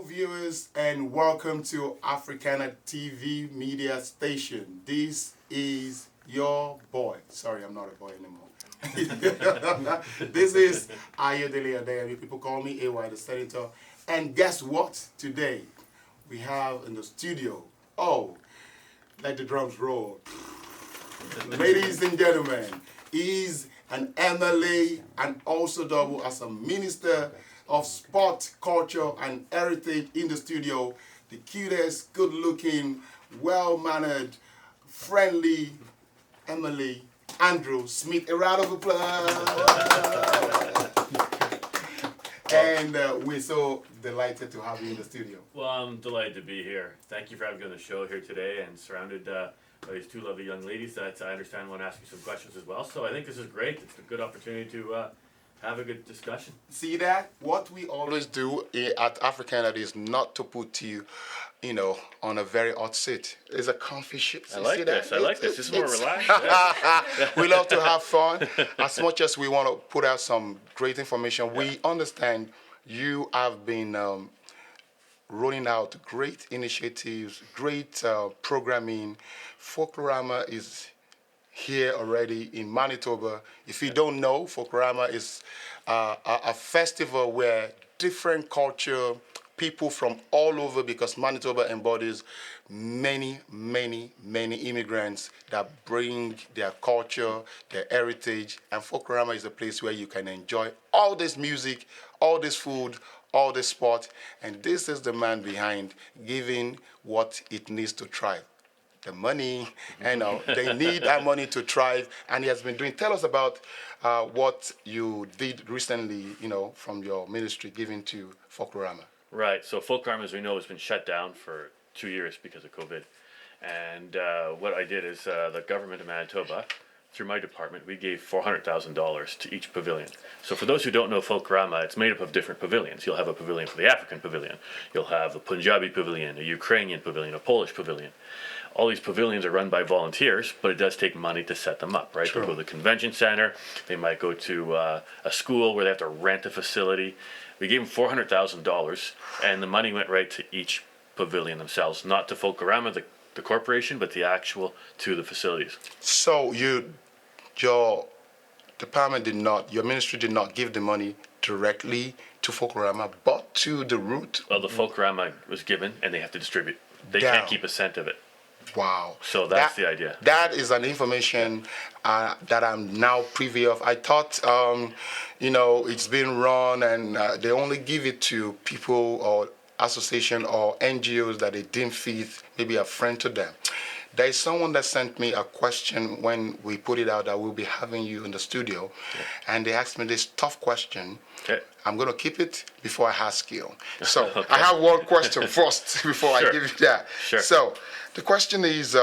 Viewers, and welcome to Africana TV media station. This is your boy. Sorry, I'm not a boy anymore. This is Ayodele Adeyemi. People call me AY the Senator. And guess what? Today we have in the studio. Oh, let the drums roll. Ladies and gentlemen, he's an MLA and also double as a minister of sport, culture, and heritage in the studio. The cutest, good-looking, well-mannered, friendly Emily Andrew Smith. A round of applause. And we're so delighted to have you in the studio. Well, I'm delighted to be here. Thank you for having me on the show here today, and surrounded by these two lovely young ladies that I understand want to ask you some questions as well. So I think this is great. It's a good opportunity to have a good discussion. See that? What we always do at Africana is not to put you, on a very hot seat. It's a comfy shit. I like this. I like this. This is more relaxed. We love to have fun. As much as we want to put out some great information, we understand you have been rolling out great initiatives, great programming. Folklorama is here already in Manitoba. If you don't know, Folklorama is a festival where different culture, people from all over, because Manitoba embodies many, many, many immigrants that bring their culture, their heritage, and Folklorama is a place where you can enjoy all this music, all this food, all this sport, and this is the man behind giving what it needs to thrive. The money, they need that money to thrive, and he has been doing. Tell us about what you did recently, from your ministry giving to Folklorama. Right. So Folklorama, as we know, has been shut down for 2 years because of COVID. And what I did is the government of Manitoba, through my department, we gave $400,000 to each pavilion. So for those who don't know Folklorama, it's made up of different pavilions. You'll have a pavilion for the African pavilion. You'll have a Punjabi pavilion, a Ukrainian pavilion, a Polish pavilion. All these pavilions are run by volunteers, but it does take money to set them up, right? True. They'll go to the convention center. They might go to a school where they have to rent a facility. We gave them $400,000, and the money went right to each pavilion themselves, not to Folklorama, the corporation, but the actual to the facilities. So your department your ministry did not give the money directly to Folklorama, but to the root. Well, the Folklorama was given, and they have to distribute. They can't keep a cent of it. Wow. So that's the idea. That is an information that I'm now privy of. I thought, it's been run and they only give it to people or association or NGOs that they deem fit, maybe a friend to them. There is someone that sent me a question when we put it out that we'll be having you in the studio, and they asked me this tough question. Okay. I'm going to keep it before I ask you. So I have one question first before I give you that. Sure. So the question is,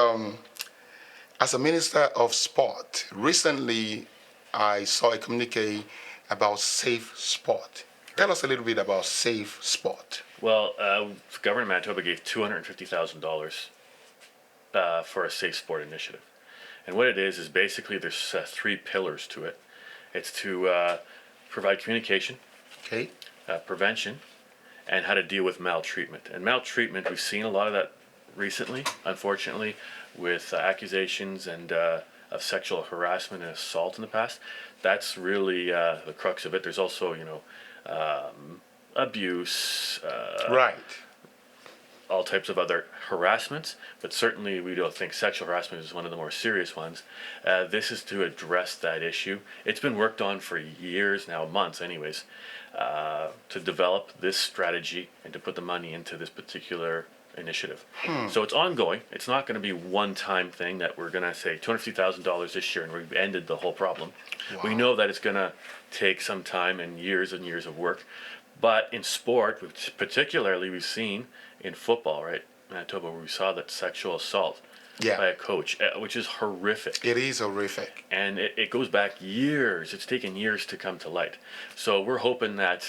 as a minister of sport, recently I saw a communique about safe sport. Tell us a little bit about safe sport. Well, the government of Manitoba gave $250,000 for a safe sport initiative. And what it is basically there's 3 pillars to it. It's to provide communication, Okay. prevention, and how to deal with maltreatment. And maltreatment, we've seen a lot of that recently, unfortunately, with accusations and of sexual harassment and assault in the past. That's really the crux of it. There's also, abuse, Right. all types of other harassments, but certainly we don't think sexual harassment is one of the more serious ones. This is to address that issue. It's been worked on for years now, months anyways, to develop this strategy and to put the money into this particular initiative. So it's ongoing. It's not going to be one-time thing that we're going to say $250,000 this year and we've ended the whole problem. Wow. We know that it's going to take some time and years of work. But in sport, particularly we've seen in football, right, Manitoba, where we saw that sexual assault by a coach, which is horrific. It is horrific. And it goes back years. It's taken years to come to light. So we're hoping that,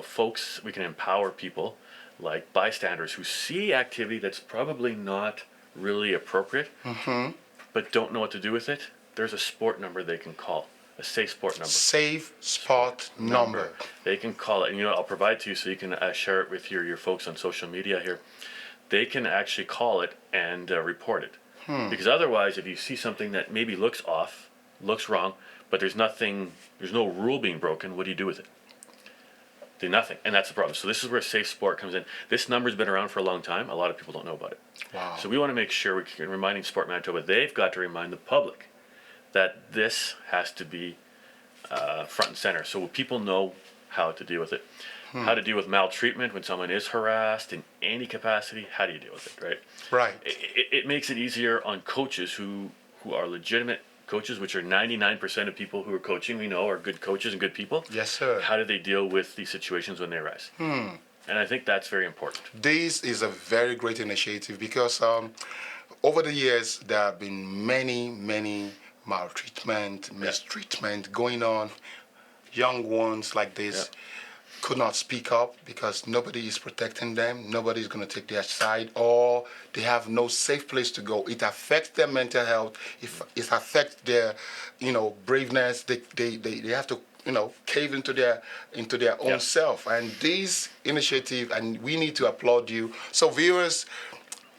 folks, we can empower people like bystanders who see activity that's probably not really appropriate, but don't know what to do with it. There's a sport number they can call. A safe sport number. Safe spot number. They can call it, and I'll provide to you so you can share it with your folks on social media here. They can actually call it and report it. Because otherwise, if you see something that maybe looks off, looks wrong, but there's no rule being broken, what do you do with it? Do nothing, and that's the problem. So this is where safe sport comes in. This number's been around for a long time. A lot of people don't know about it. Wow. So we want to make sure we can reminding Sport Manitoba, they've got to remind the public that this has to be front and center, so people know how to deal with it. How to deal with maltreatment when someone is harassed in any capacity. How do you deal with it, right? Right. It makes it easier on coaches who are legitimate coaches, which are 99% of people who are coaching, we know, are good coaches and good people. Yes, sir. How do they deal with these situations when they arise? And I think that's very important. This is a very great initiative because over the years there have been many maltreatment, mistreatment going on. Young ones like this could not speak up because nobody is protecting them. Nobody's going to take their side, or they have no safe place to go. It affects their mental health. It affects their, braveness. They have to, cave into their own self. And this initiative, and we need to applaud you. So viewers,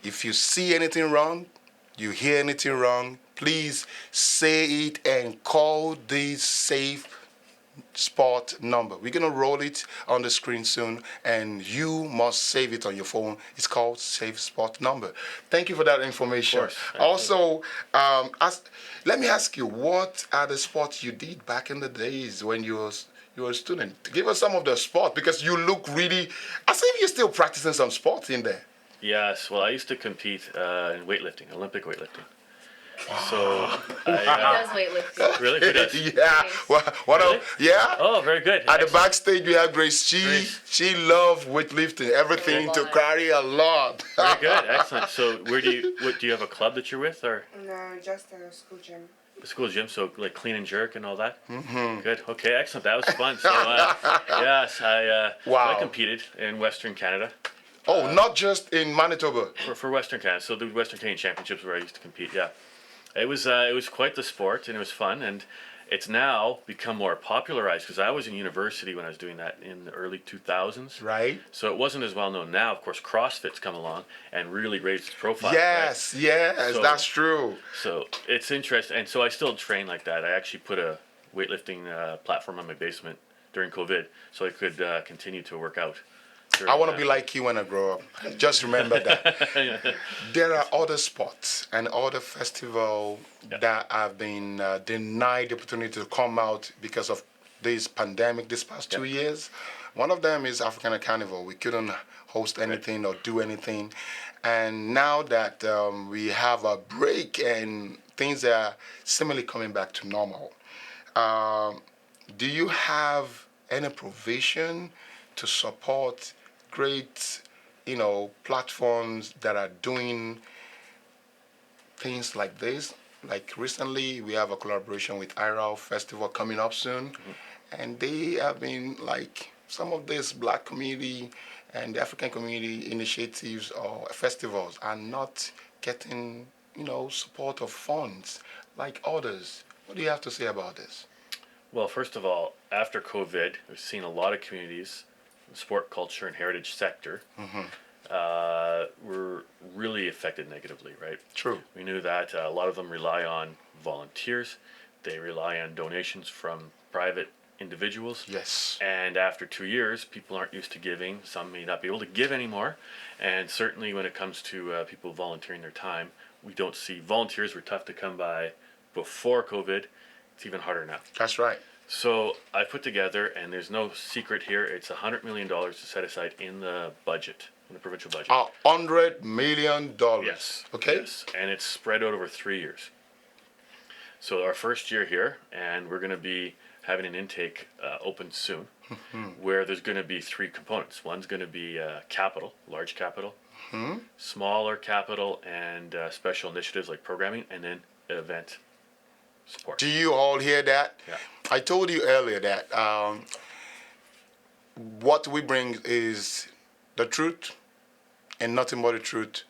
if you see anything wrong, you hear anything wrong, please say it and call this safe spot number. We're going to roll it on the screen soon, and you must save it on your phone. It's called Safe Spot Number. Thank you for that information. Of course. Also, let me ask you, what are the sports you did back in the days when you were a student? Give us some of the sports, because you look really as if you're still practicing some sports in there. Yes, well, I used to compete in weightlifting, Olympic weightlifting. So I He does weightlifting. really good. Yeah. What Really? yeah. Oh, very good. At the Excellent. backstage, we have Grace. She loved weightlifting, everything to carry a lot. Very good, excellent. So, do you have a club that you're with, or No, just a school gym. a school gym? So, like clean and jerk and all that. Good. Okay, excellent. That was fun. So, yes, Wow. I competed in Western Canada Oh, not just in Manitoba. for Western Canada. So the Western Canadian Championships where I used to compete. Yeah, it was quite the sport, and it was fun, and it's now become more popularized because I was in university when I was doing that in the early 2000s. Right. So it wasn't as well known. Now, of course, CrossFit's come along and really raised its profile. Yes, right? yes, So- that's true. So it's interesting, and so I still train like that. I actually put a weightlifting platform on my basement during COVID, so I could continue to work out. I want to be like you when I grow up. Just remember that. There are other sports and other festivals that have been denied the opportunity to come out because of this pandemic this past 2 years. One of them is African Carnival. We couldn't host anything or do anything. And now that we have a break and things are similarly coming back to normal, do you have any provision to support great, platforms that are doing things like this? Like recently, we have a collaboration with IRAL Festival coming up soon, and they have been like some of this Black community and the African community initiatives or festivals are not getting, support of funds like others. What do you have to say about this? Well, first of all, after COVID, we've seen a lot of communities, the sport, culture, and heritage sector, were really affected negatively, right? True. We knew that a lot of them rely on volunteers. They rely on donations from private individuals. Yes. And after 2 years, people aren't used to giving. Some may not be able to give anymore. And certainly when it comes to people volunteering their time, we don't see volunteers were tough to come by before COVID. It's even harder now. That's right. So I put together, and there's no secret here, it's $100 million to set aside in the budget, in the provincial budget. $100 million. Yes. Okay. Yes, and it's spread out over 3 years. So our first year here, and we're going to be having an intake open soon, where there's going to be 3 components. One's going to be capital, large capital, smaller capital, and special initiatives like programming, and then event support. Do you all hear that? Yeah. I told you earlier that what we bring is the truth and nothing but the truth.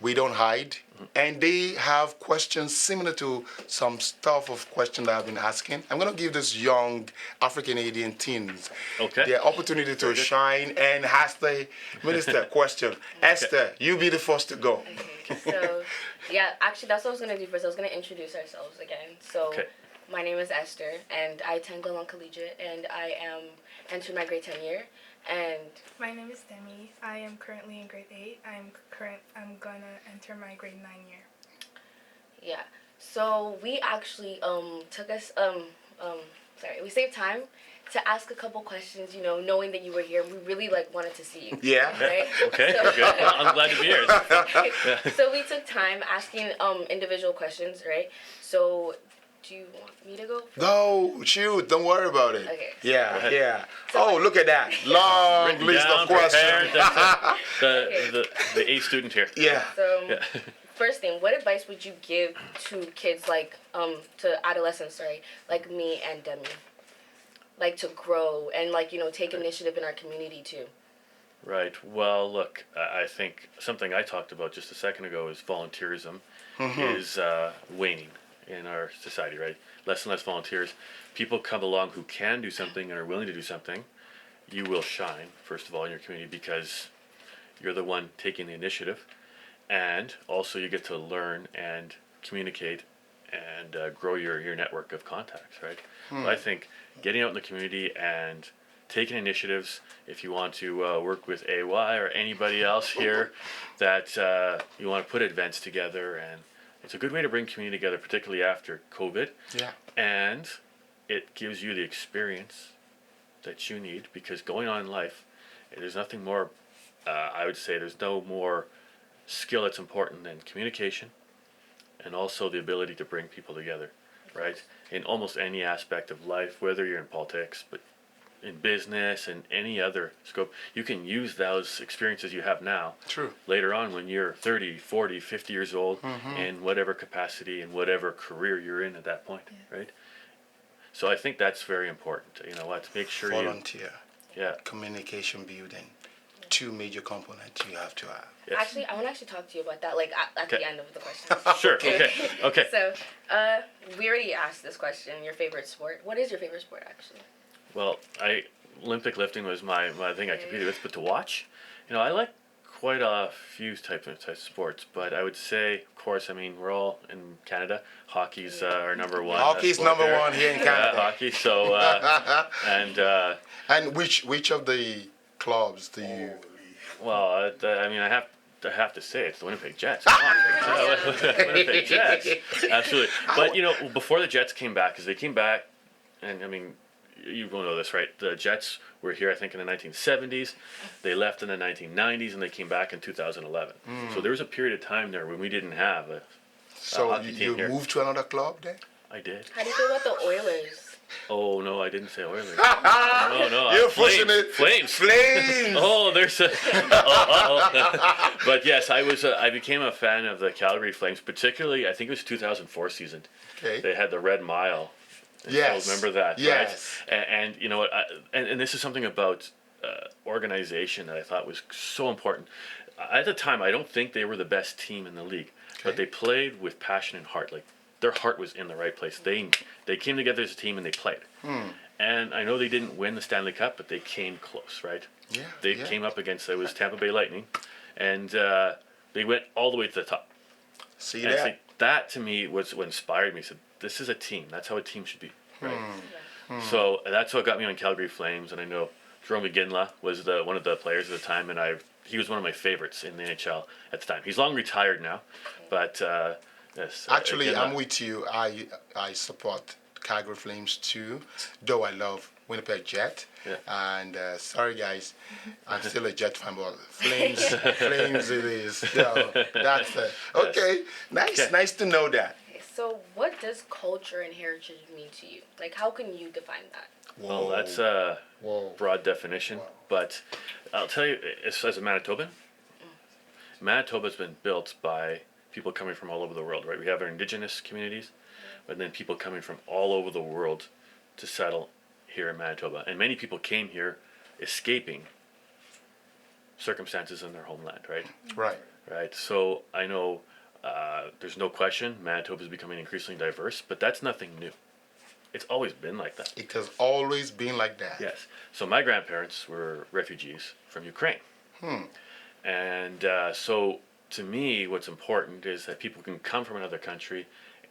We don't hide. And they have questions similar to some stuff of question that I've been asking. I'm going to give this young Africanadian teens the opportunity to shine and ask the minister a question. Esther, you be the first to go. Okay, so, yeah, actually, that's what I was going to do first. I was going to introduce ourselves again. So, my name is Esther, and I attend Glenlawn Collegiate, and I am entering my grade 10 year. And my name is Demi. I am currently in grade 8. I'm gonna enter my grade 9 year. Yeah. So we actually we saved time to ask a couple questions, knowing that you were here. We really wanted to see you. Yeah. Right? Okay. So, good. I'm glad to be here. So we took time asking individual questions, right? So do you want me to go first? No, shoot, don't worry about it. Okay. Yeah. So look at that. Long list of questions. The A student here. Yeah. So, first thing, what advice would you give to kids to adolescents, like me and Demi? To grow and, take initiative in our community too. Right. Well, look, I think something I talked about just a second ago is volunteerism is waning in our society, right? Less and less volunteers. People come along who can do something and are willing to do something. You will shine, first of all, in your community because you're the one taking the initiative. And also you get to learn and communicate and grow your network of contacts, right? So I think getting out in the community and taking initiatives, if you want to work with AY or anybody else here that you want to put events together, and it's a good way to bring community together, particularly after COVID. Yeah. And it gives you the experience that you need because going on in life, there's nothing more, I would say there's no more skill that's important than communication and also the ability to bring people together, right? In almost any aspect of life, whether you're in politics, but in business and any other scope, you can use those experiences you have now later on when you're 30, 40, 50 years old in whatever capacity and whatever career you're in at that point, right? So I think that's very important, to make sure volunteer. Yeah. Communication building. 2 major components you have to have. Yes. Actually, I want to talk to you about that, at the end of the question. Sure. Okay. So, we already asked this question. Your favorite sport? What is your favorite sport, actually? Well, Olympic lifting was my thing I competed with, but to watch, I like quite a few types of sports, but I would say, of course, we're all in Canada. Hockey's our number one. Hockey's number one here in Canada. Hockey. So, and which of the clubs do you? Well, I have to say it's the Winnipeg Jets. Come on. Winnipeg Jets. Absolutely. But, before the Jets came back, because they came back, and you will know this, right? The Jets were here, I think, in the 1970s. They left in the 1990s, and they came back in 2011. So there was a period of time there when we didn't have a hockey team you here. moved to another club then? I did. How do you feel about the Oilers? Oh, no, I didn't say Oilers. No. You're pushing it. Flames. Oh, there's a... But yes, I became a fan of the Calgary Flames, particularly, I think it was 2004 season. Okay. They had the Red Mile. Yes. Remember that, yes. right? And you know what? And this is something about organization that I thought was so important. At the time, I don't think they were the best team in the league, but they played with passion and heart. Their heart was in the right place. They came together as a team and they played. And I know they didn't win the Stanley Cup, but they came close, right? Yeah. They came up against, it was Tampa Bay Lightning, and they went all the way to the top. See and that? I think that to me was what inspired me. So this is a team. That's how a team should be, right? So that's what got me on Calgary Flames. And I know Jerome McGinley was one of the players at the time, and he was one of my favorites in the NHL at the time. He's long retired now, but yes. Actually, I'm with you. I support Calgary Flames too, though I love Winnipeg Jet. Yeah. And sorry guys, I'm still a Jet fan, but Flames it is. So that's okay. Nice to know that. Okay, so what does culture and heritage mean to you? How can you define that? Well, that's a broad definition, but I'll tell you, as a Manitoban, Manitoba's been built by people coming from all over the world, right? We have our indigenous communities, but then people coming from all over the world to settle here in Manitoba. And many people came here escaping circumstances in their homeland, right? Right. Right. So I know there's no question Manitoba is becoming increasingly diverse, but that's nothing new. It's always been like that. It has always been like that. Yes. So my grandparents were refugees from Ukraine. And so to me, what's important is that people can come from another country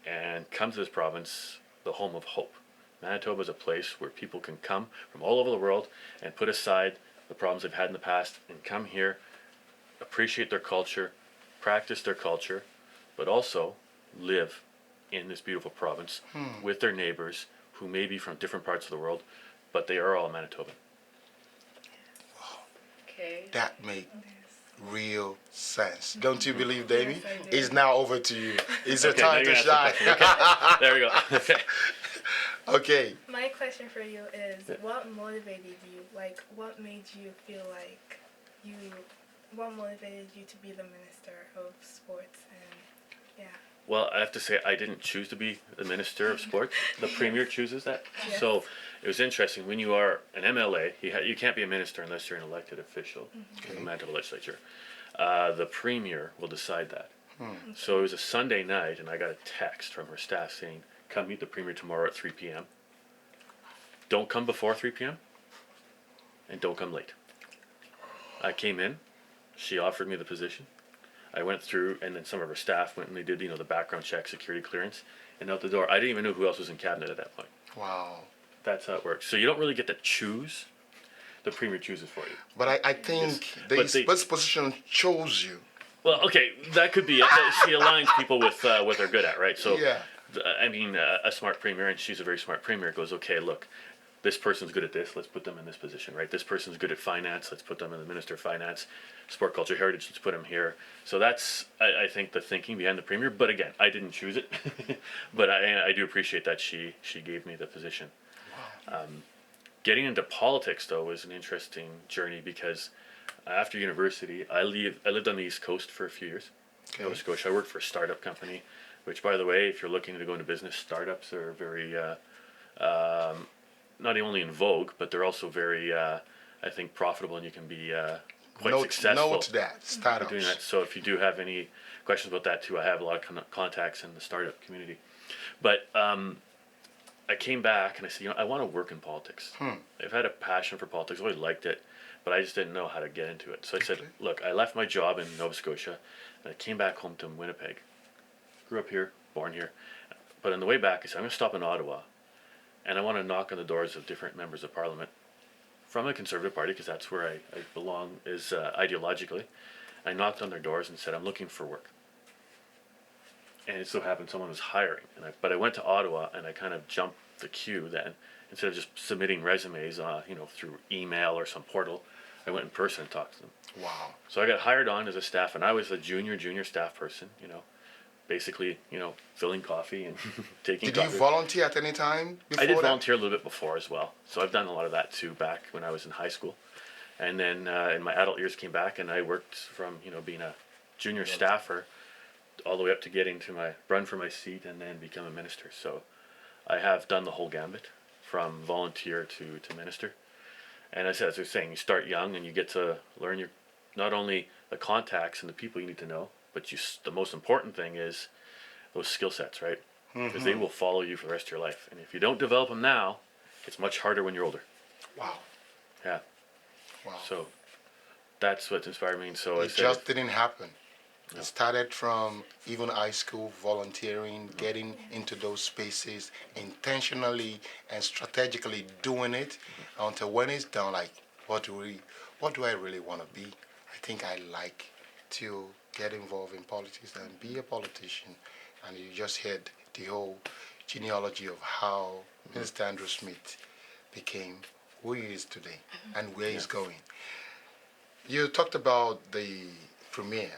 and come to this province, the home of hope. Manitoba is a place where people can come from all over the world and put aside the problems they've had in the past and come here, appreciate their culture, practice their culture, but also live in this beautiful province with their neighbors who may be from different parts of the world, but they are all Manitoban. Okay. That makes real sense. Don't you believe, Davey? Yes, I do. It's now over to you. It's your Okay, now time to you're gonna shine. ask the question. Okay. There we go. Okay. Okay. My question for you is, what motivated you? Like, what made you feel like what motivated you to be the Minister of Sports? And yeah. Well, I have to say, I didn't choose to be the Minister of Sport. The Premier chooses that. Yes. So it was interesting. When you are an MLA, you can't be a minister unless you're an elected official in the Manitoba legislature. The Premier will decide that. So it was a Sunday night, and I got a text from her staff saying, come meet the Premier tomorrow at 3 p.m. Don't come before 3 p.m. and don't come late. I came in. She offered me the position. I went through, and then some of her staff went and they did, the background check, security clearance, and out the door. I didn't even know who else was in cabinet at that point. Wow. That's how it works. So you don't really get to choose. The Premier chooses for you. But I think But this position chose you. Well, okay, that could be it. She aligns people with what they're good at, right? So, Yeah. I mean, a smart Premier, and she's a very smart Premier, goes, okay, look, this person's good at this, let's put them in this position, right? This person's good at finance, let's put them in the Minister of Finance. Sport, Culture, Heritage, let's put them here. So that's, I think, the thinking behind the Premier. But again, I didn't choose it. But I do appreciate that she gave me the position. Getting into politics, though, was an interesting journey because after university, I lived on the East Coast for a few years, Nova Scotia. I worked for a startup company, which, by the way, if you're looking to go into business, startups are very, not only in vogue, but they're also very, I think, profitable, and you can be quite successful. Note that, startups. Doing that. So if you do have any questions about that too, I have a lot of contacts in the startup community. But I came back and I said, I want to work in politics. I've had a passion for politics, always liked it, but I just didn't know how to get into it. So I said, look, I left my job in Nova Scotia and I came back home to Winnipeg. Grew up here, born here. But on the way back, I said, I'm going to stop in Ottawa and I want to knock on the doors of different members of Parliament from the Conservative Party, because that's where I belong is ideologically. I knocked on their doors and said, I'm looking for work. And it so happened someone was hiring. But I went to Ottawa and I kind of jumped the queue then. Instead of just submitting resumes through email or some portal, I went in person and talked to them. Wow. So I got hired on as a staff, and I was a junior staff person, basically, filling coffee and taking Did coffee. you volunteer at any time before I did that? volunteer a little bit before as well. So I've done a lot of that too back when I was in high school. And then in my adult years came back and I worked from, being a junior staffer all the way up to getting to run for my seat and then become a minister. So I have done the whole gambit from volunteer to minister. And as I was saying, you start young and you get to learn not only the contacts and the people you need to know, but the most important thing is those skill sets, right? Because they will follow you for the rest of your life. And if you don't develop them now, it's much harder when you're older. Wow. Yeah. Wow. So that's what inspired me. And so I It said, just didn't happen. It started from even high school, volunteering, getting into those spaces, intentionally and strategically doing it until when it's done, like, what do I really want to be? I think I like to get involved in politics and be a politician. And you just heard the whole genealogy of how Mr. Andrew Smith became who he is today and where he's going. You talked about the premier,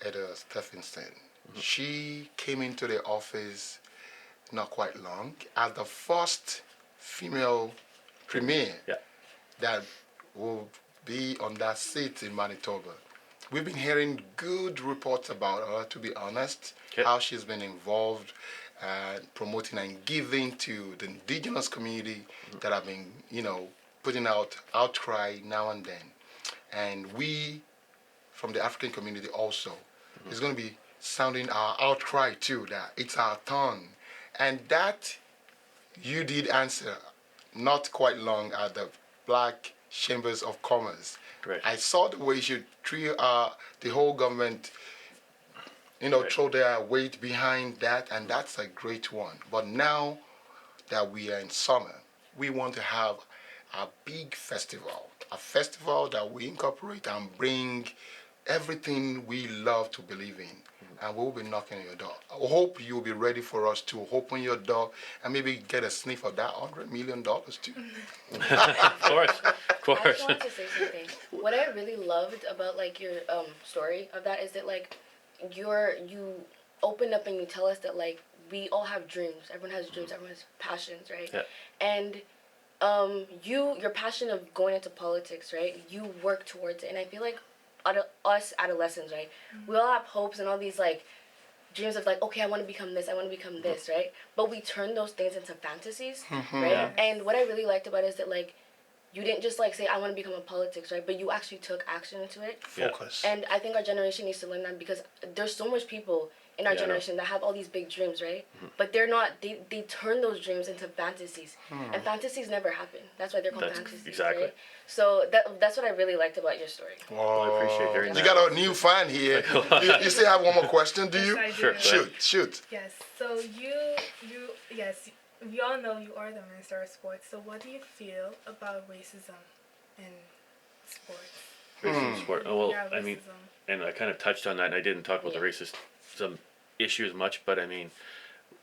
Eda Stephenson. She came into the office not quite long as the first female premier that will be on that seat in Manitoba. We've been hearing good reports about her, to be honest, how she's been involved promoting and giving to the indigenous community that have been, putting out outcry now and then. and we from the African community also is going to be sounding our outcry too that it's our turn, and that you did answer not quite long at the Black Chambers of Commerce. Right. I saw the way you treat the whole government, Right. throw their weight behind that, and that's a great one. But now that we are in summer, we want to have a big festival, a festival that we incorporate and bring everything we love to believe in. And we'll be knocking on your door. I hope you'll be ready for us to open your door and maybe get a sniff of that $100 million too. Of course, of I course. just wanted to say something. What I really loved about like your story of that is that like you open up and you tell us that like we all have dreams. Everyone has dreams. Everyone has passions, right? Yeah. And your passion of going into politics, right? You work towards it, and I feel like us adolescents, right? We all have hopes and all these like dreams of like, okay, I want to become this, I want to become this, right? But we turn those things into fantasies, right? Yeah. And what I really liked about it is that like you didn't just like say I want to become a politics, right? But you actually took action into it. Yeah. Focus. And I think our generation needs to learn that because there's so much people in our Yeah, I know. generation that have all these big dreams, right? But they're not. They turn those dreams into fantasies, and fantasies never happen. That's why they're called That's fantasies, exactly. right? So that's what I really liked about your story. Well, I appreciate hearing You that. got a new fan here. You still have one more question, do you? Yes, I Sure. do. Shoot. Yes. So yes, we all know you are the Minister of Sports. So what do you feel about racism in sports? Racism sport. Oh, well, Yeah, I mean, racism. and I kind of touched on that, and I didn't talk about the racism issue as much, but I mean,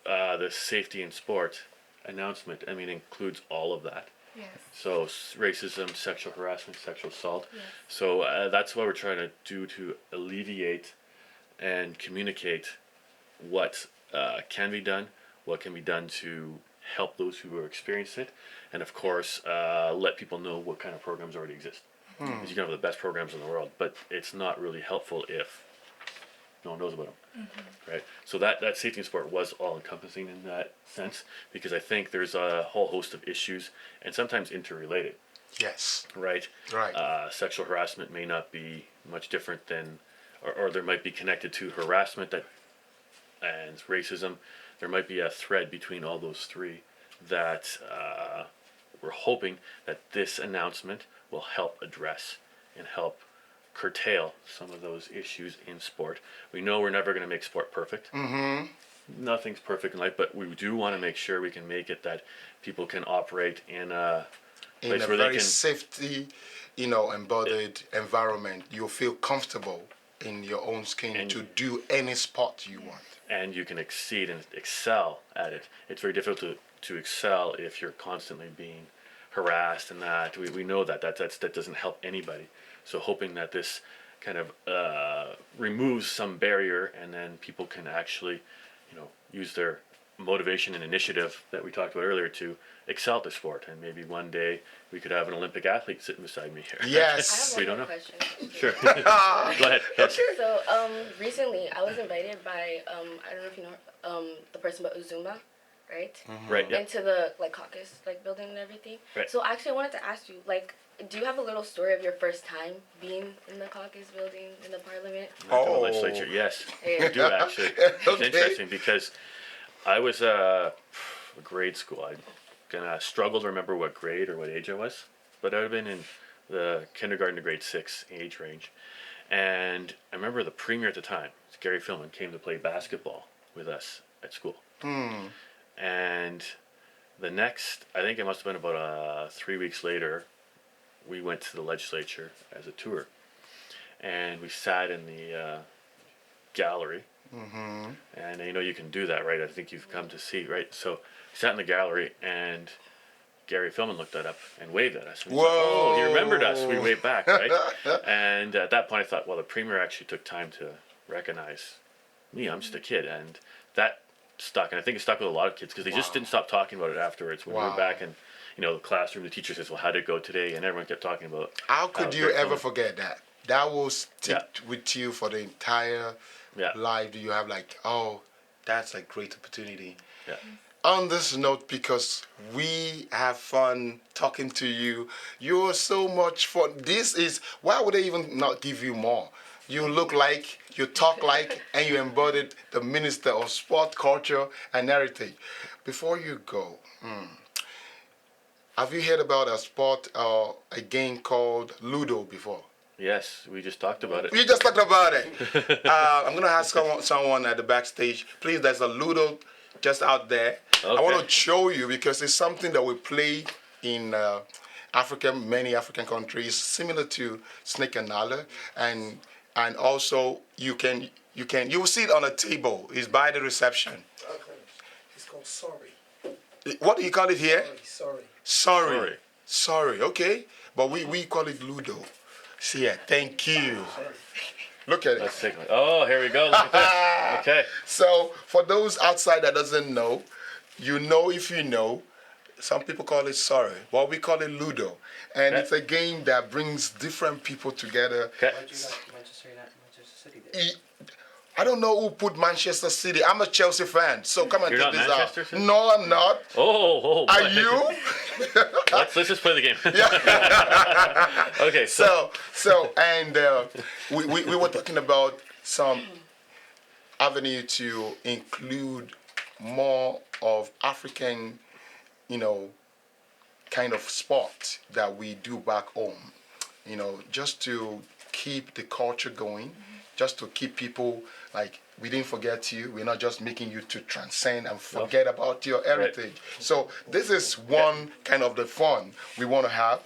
the safety in sport announcement, I mean, includes all of that. Yes. So racism, sexual harassment, sexual assault. Yes. So that's what we're trying to do to alleviate and communicate what can be done, what can be done to help those who are experiencing it, and of course, let people know what kind of programs already exist. Because you can have the best programs in the world, but it's not really helpful if no one knows about them, right? So that safety in sport was all encompassing in that sense, because I think there's a whole host of issues and sometimes interrelated, Yes. right? Right. Sexual harassment may not be much different than, or there might be connected to harassment and racism. There might be a thread between all those three that we're hoping that this announcement will help address and help curtail some of those issues in sport. We know we're never going to make sport perfect. Nothing's perfect in life, but we do want to make sure we can make it that people can operate in a In place a where they very can. safety, embodied environment, you'll feel comfortable in your own skin And- to do any sport you want. And you can exceed and excel at it. It's very difficult to excel if you're constantly being harassed, and that we know that doesn't help anybody. So hoping that this kind of removes some barrier, and then people can actually, use their motivation and initiative that we talked about earlier to excel at the sport. And maybe one day we could have an Olympic athlete sitting beside me here. I have Yes. We one don't more know. question. Sure. Go ahead. Yes. So recently I was invited by I don't know if you know the person about Uzuma, right? Right. Yeah. Into the caucus building and everything. Right. So actually I wanted to ask you do you have a little story of your first time being in the caucus building in the parliament? Not in the Oh. legislature, yes. Yeah. I do actually. It's Okay. interesting because I was grade school. I'm gonna struggle to remember what grade or what age I was, but I would have been in the kindergarten to grade 6 age range. And I remember the premier at the time, Gary Philman, came to play basketball with us at school. And the next, I think it must have been about 3 weeks later, we went to the legislature as a tour. And we sat in the gallery. And you can do that, right? I think you've come to see, right? So we sat in the gallery, and Gary Philman looked that up and waved at us. And we thought, oh, he remembered us. We waved back, right? And at that point I thought, well, the premier actually took time to recognize me. I'm just a kid. And that stuck. And I think it stuck with a lot of kids because they just didn't stop talking about it afterwards. When we were back in the classroom, the teacher says, well, how did it go today? And everyone kept talking about How could you Gary ever Philman. forget that? That will stick with you for the entire Yeah. life. Do you have oh, that's a great opportunity. Yeah. on this note, because we have fun talking to you. You're so much fun. This is, why would they even not give you more? You look like, you talk like, and you embodied the Minister of Sport, Culture, and Heritage. Before you go, have you heard about a sport, a game called Ludo before? Yes, we just talked about it. We just talked about it. I'm going to ask someone at the backstage. Please, there's a Ludo just out there. I Okay. want to show you because it's something that we play in Africa, many African countries, similar to snake and ladder, and also you will see it on a table. It's by the reception. Okay. It's called Sorry. What do you call it here? Sorry. Sorry. Sorry. Okay, but we call it Ludo. See ya. Thank you. Look at it. Let's take. Oh, here we go. Look at this. Okay. So for those outside that doesn't know, you know if you know. Some people call it sorry, but we call it Ludo, and Okay. it's a game that brings different people together. Okay. Why'd you like Manchester United, Manchester City there? I don't know who put Manchester City. I'm a Chelsea fan, so come and You're check not this Manchester out. City? No, I'm not. Oh. Are boy. you? Let's just play the game. Okay. And we were talking about some avenue to include more of African, kind of sport that we do back home, just to keep the culture going, just to keep people like, we didn't forget you. We're not just making you to transcend and forget about your heritage. So this is one kind of the fun we want to have.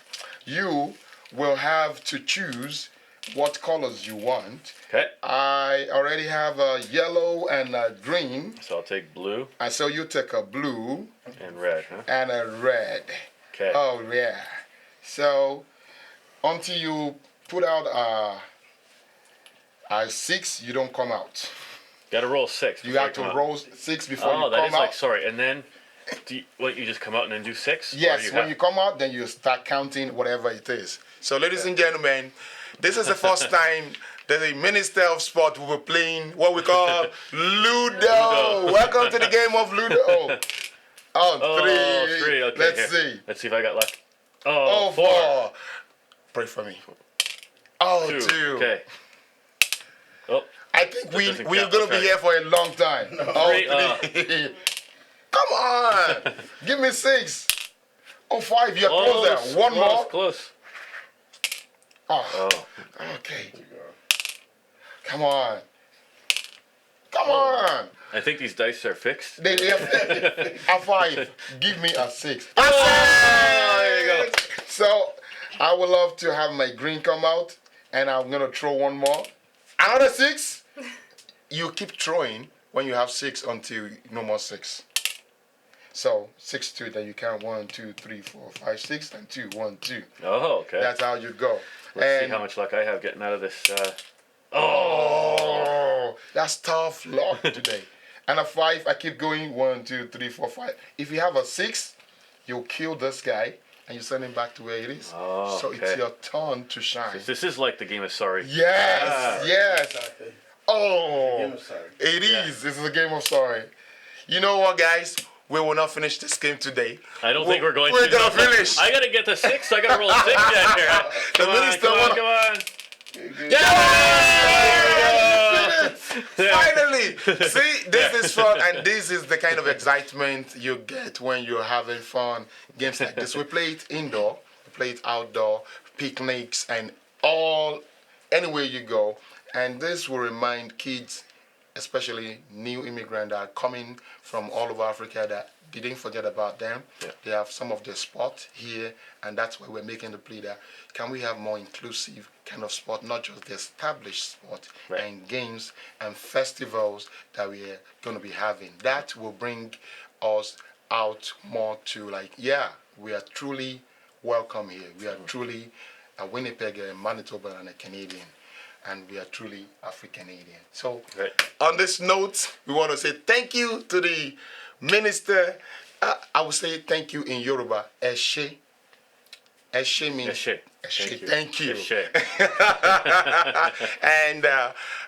You will have to choose what colors you want. Okay. I already have a yellow and a green. So I'll take blue And so you take a blue and red, huh? and a red. Okay. Oh, yeah. So until you put out a 6, you don't come out. Got to roll 6. You before have I to come out. roll 6 before Oh, you that come is out. like sorry. And then, you just come out and then do 6? Or Yes, when have- you come out, then you start counting whatever it is. So, ladies and gentlemen, this is the first time that the Minister of Sport will be playing what we call Ludo. Welcome to the game of Ludo. Oh, 3. 3. Okay. Let's here. see. Let's see if I got luck. Oh, 4. Pray for me. Oh, 2. 2. Okay. Oh. I think doesn't we're count. going to be Okay. here for a long time. Oh, 3. Come on. Give me 6. Oh, 5. You're close there. One more. Close. Oh, Oh. okay. Come on. Come on. I think these dice are fixed. They a 5. Give me a 6. A Oh, there you go. So I would love to have my green come out, and I'm gonna throw one more. Another 6. You keep throwing when you have 6 until no more 6. So 6, 2. Then you count 1, 2, 3, 4, 5, 6, and 2, 1, 2. Oh, okay. That's how you go. Let's see how much luck I have getting out of this. Oh, that's tough luck today. And a 5, I keep going. 1, 2, 3, 4, 5. If you have a 6, you'll kill this guy and you send him back to where it is. Oh, so it's okay. your turn to shine. This is like the game of sorry. Yes, yes. Exactly. Oh, Game of sorry. it is. This is a game of sorry. You know what, guys? We will not finish this game today. I don't think we're going We're to. gonna finish. I gotta get the 6. I gotta roll 6 down here. Come on, minister come on, wanna- come on. Finally! See, this is fun, and this is the kind of excitement you get when you're having fun. Games like this. We play it indoor, we play it outdoor, picnics, and anywhere you go. And this will remind kids, especially new immigrants that are coming from all over Africa, that didn't forget about them. Yeah. They have some of their sport here, and that's why we're making the plea that can we have more inclusive kind of sport, not just the established sport Right. and games and festivals that we are going to be having. That will bring us out more to we are truly welcome here. We are truly a Winnipegger, a Manitoba, and a Canadian. And we are truly Africanadian. So, Right. on this note, we want to say thank you to the minister. I would say thank you in Yoruba. Eshe. Eshe means Eshe. Eshe. Thank you. Eshe. And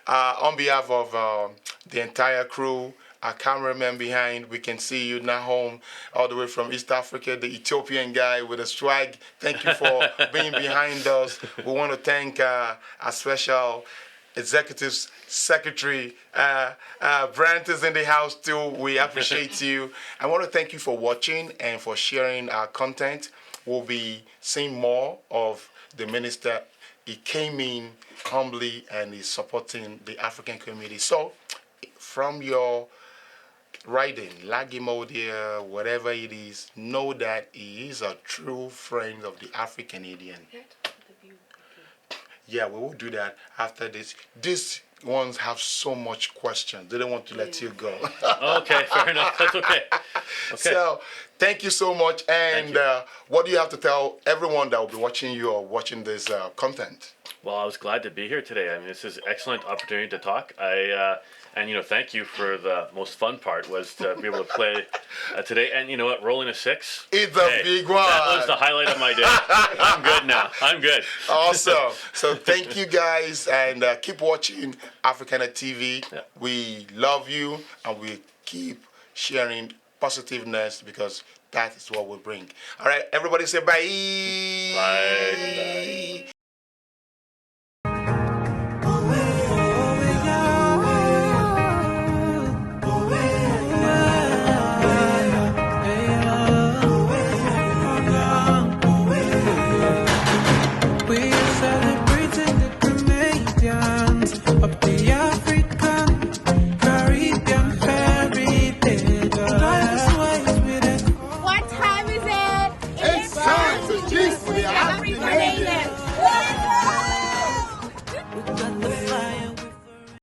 on behalf of the entire crew, our cameraman behind. We can see you now home all the way from East Africa, the Ethiopian guy with a swag. Thank you for being behind us. We want to thank our special Executive Secretary, Brant is in the house too. We appreciate you. I want to thank you for watching and for sharing our content. We'll be seeing more of the minister. He came in humbly and is supporting the African community. So, from your writing, Lagimodia, whatever it is, know that he is a true friend of the Africanadian. Yeah, we will do that after this. These ones have so much questions. They don't want to let you go. Okay, fair enough. That's okay. Okay. So, thank you so much. And what do you have to tell everyone that will be watching you or watching this content? Well, I was glad to be here today. I mean, this is an excellent opportunity to talk. And thank you for the most fun part was to be able to play today. And you know what, rolling a 6. It's a big one. That was the highlight of my day. I'm good now. I'm good. Awesome. So thank you guys, and keep watching Africana TV. Yeah. We love you, and we keep sharing positiveness because that is what we bring. All right, everybody say bye. Bye. Of the African, Caribbean heritage. What time is it? It's time to cheers for the Africanadian. Africanadian.